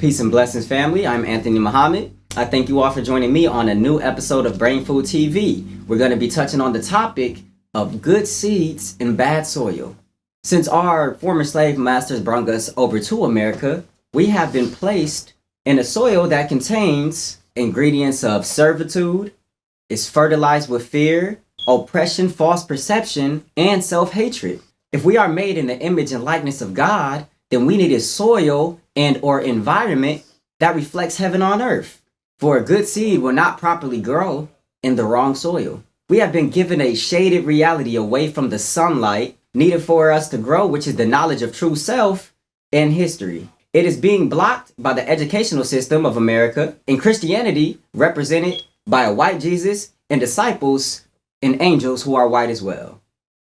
Peace and blessings, family. I'm Anthony Muhammad. I thank you all for joining me on a new episode of Brain Food TV. We're going to be touching on the topic of good seeds in bad soil. Since our former slave masters brought us over to America, we have been placed in a soil that contains ingredients of servitude, is fertilized with fear, oppression, false perception, and self-hatred. If we are made in the image and likeness of God, then we need a soil and or environment that reflects heaven on earth. For a good seed will not properly grow in the wrong soil. We have been given a shaded reality away from the sunlight needed for us to grow, which is the knowledge of true self and history. It is being blocked by the educational system of America and Christianity, represented by a white Jesus and disciples and angels who are white as well.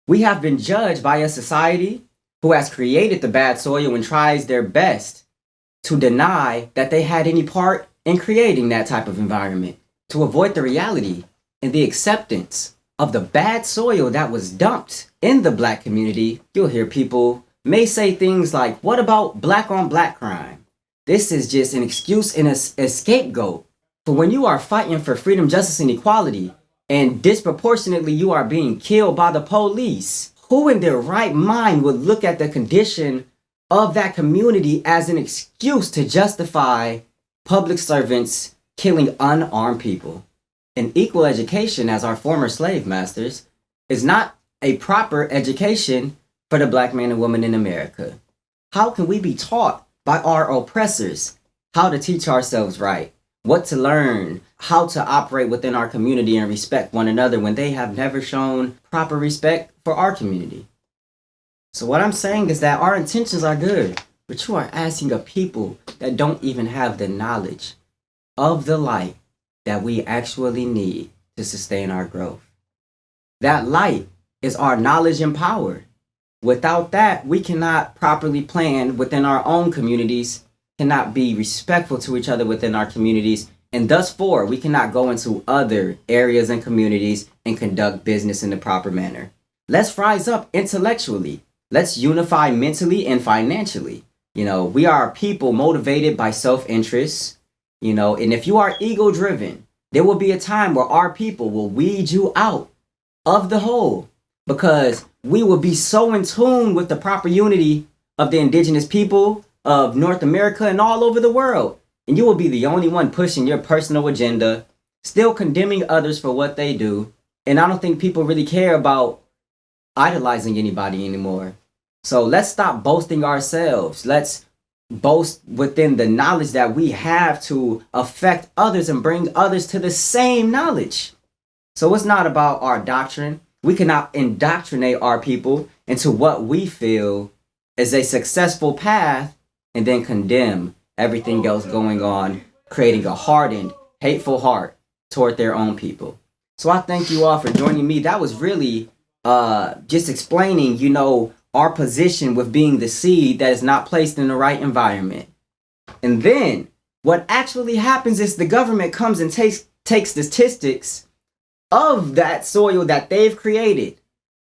We have been judged by a society who has created the bad soil and tries their best to deny that they had any part in creating that type of environment, to avoid the reality and the acceptance of the bad soil that was dumped in the black community. You'll hear people may say things like, what about black on black crime? This is just an excuse and a scapegoat for when you are fighting for freedom, justice, and equality, and disproportionately you are being killed by the police. Who in their right mind would look at the condition of that community as an excuse to justify public servants killing unarmed people? An equal education, as our former slave masters, is not a proper education for the black man and woman in America. How can we be taught by our oppressors how to teach ourselves right, what to learn, how to operate within our community and respect one another when they have never shown proper respect for our community? So what I'm saying is that our intentions are good, but you are asking a people that don't even have the knowledge of the light that we actually need to sustain our growth. That light is our knowledge and power. Without that, we cannot properly plan within our own communities, cannot be respectful to each other within our communities, and thus for we cannot go into other areas and communities and conduct business in the proper manner. Let's rise up intellectually. Let's unify mentally and financially. We are people motivated by self-interest, and if you are ego-driven, there will be a time where our people will weed you out of the whole, because we will be so in tune with the proper unity of the indigenous people of North America and all over the world. And you will be the only one pushing your personal agenda, still condemning others for what they do. And I don't think people really care about idolizing anybody anymore. So let's stop boasting ourselves. Let's boast within the knowledge that we have to affect others and bring others to the same knowledge. So it's not about our doctrine. We cannot indoctrinate our people into what we feel is a successful path and then condemn everything else going on, creating a hardened, hateful heart toward their own people. So I thank you all for joining me. That was really just explaining, our position with being the seed that is not placed in the right environment. And then what actually happens is the government comes and takes statistics of that soil that they've created,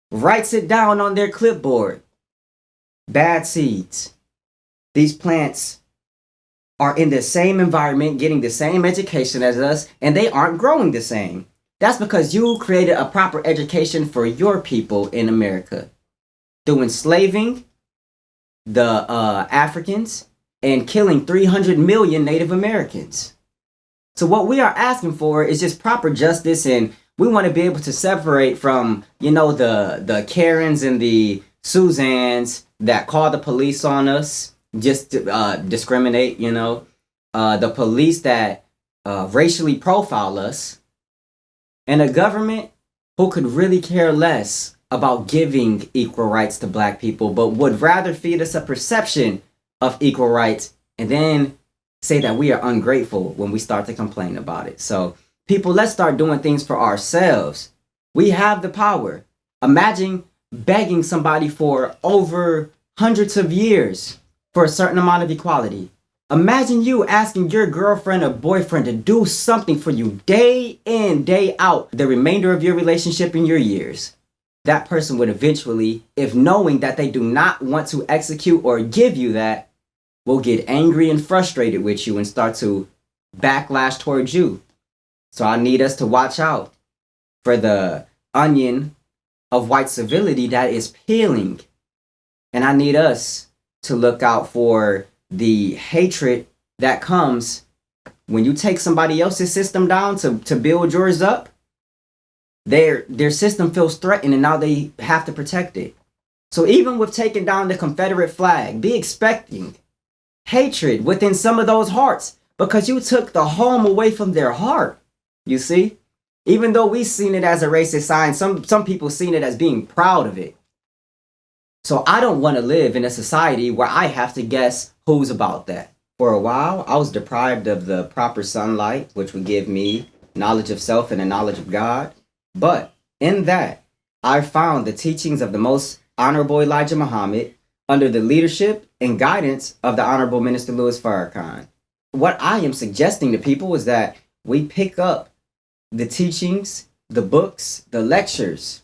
writes it down on their clipboard. Bad seeds. These plants are in the same environment, getting the same education as us, and they aren't growing the same. That's because you created a proper education for your people in America through enslaving the Africans and killing 300 million Native Americans. So what we are asking for is just proper justice, and we want to be able to separate from, the Karens and the Suzannes that call the police on us just to discriminate, the police that racially profile us, and a government who could really care less about giving equal rights to black people, but would rather feed us a perception of equal rights and then say that we are ungrateful when we start to complain about it. So people, let's start doing things for ourselves. We have the power. Imagine begging somebody for over hundreds of years for a certain amount of equality. Imagine you asking your girlfriend or boyfriend to do something for you day in, day out, the remainder of your relationship in your years. That person would eventually, if knowing that they do not want to execute or give you that, will get angry and frustrated with you and start to backlash towards you. So I need us to watch out for the onion of white civility that is peeling. And I need us to look out for the hatred that comes when you take somebody else's system down to build yours up. Their system feels threatened and now they have to protect it. So even with taking down the Confederate flag, be expecting hatred within some of those hearts because you took the home away from their heart. You see? Even though we've seen it as a racist sign, some people seen it as being proud of it. So I don't want to live in a society where I have to guess who's about that. For a while, I was deprived of the proper sunlight, which would give me knowledge of self and a knowledge of God. But in that, I found the teachings of the Most Honorable Elijah Muhammad under the leadership and guidance of the Honorable Minister Louis Farrakhan. What I am suggesting to people is that we pick up the teachings, the books, the lectures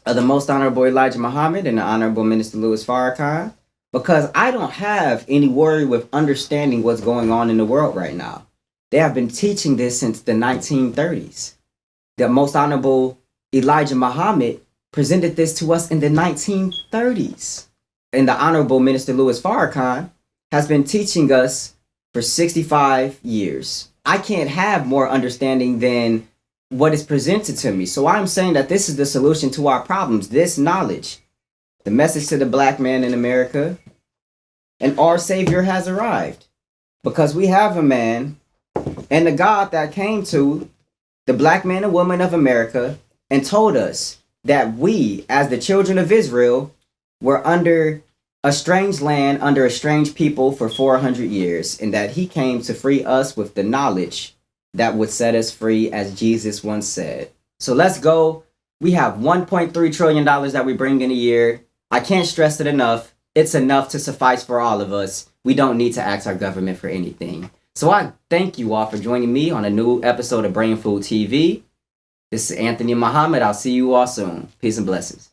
of the Most Honorable Elijah Muhammad and the Honorable Minister Louis Farrakhan, because I don't have any worry with understanding what's going on in the world right now. They have been teaching this since the 1930s. The Most Honorable Elijah Muhammad presented this to us in the 1930s. And the Honorable Minister Louis Farrakhan has been teaching us for 65 years. I can't have more understanding than what is presented to me. So I'm saying that this is the solution to our problems, this knowledge. The message to the black man in America, and our Savior has arrived. Because we have a man and the God that came to the black man and woman of America and told us that we, as the children of Israel, were under a strange land, under a strange people for 400 years, and that he came to free us with the knowledge that would set us free, as Jesus once said. So let's go. We have $1.3 trillion that we bring in a year. I can't stress it enough. It's enough to suffice for all of us. We don't need to ask our government for anything. So I thank you all for joining me on a new episode of Brain Food TV. This is Anthony Muhammad. I'll see you all soon. Peace and blessings.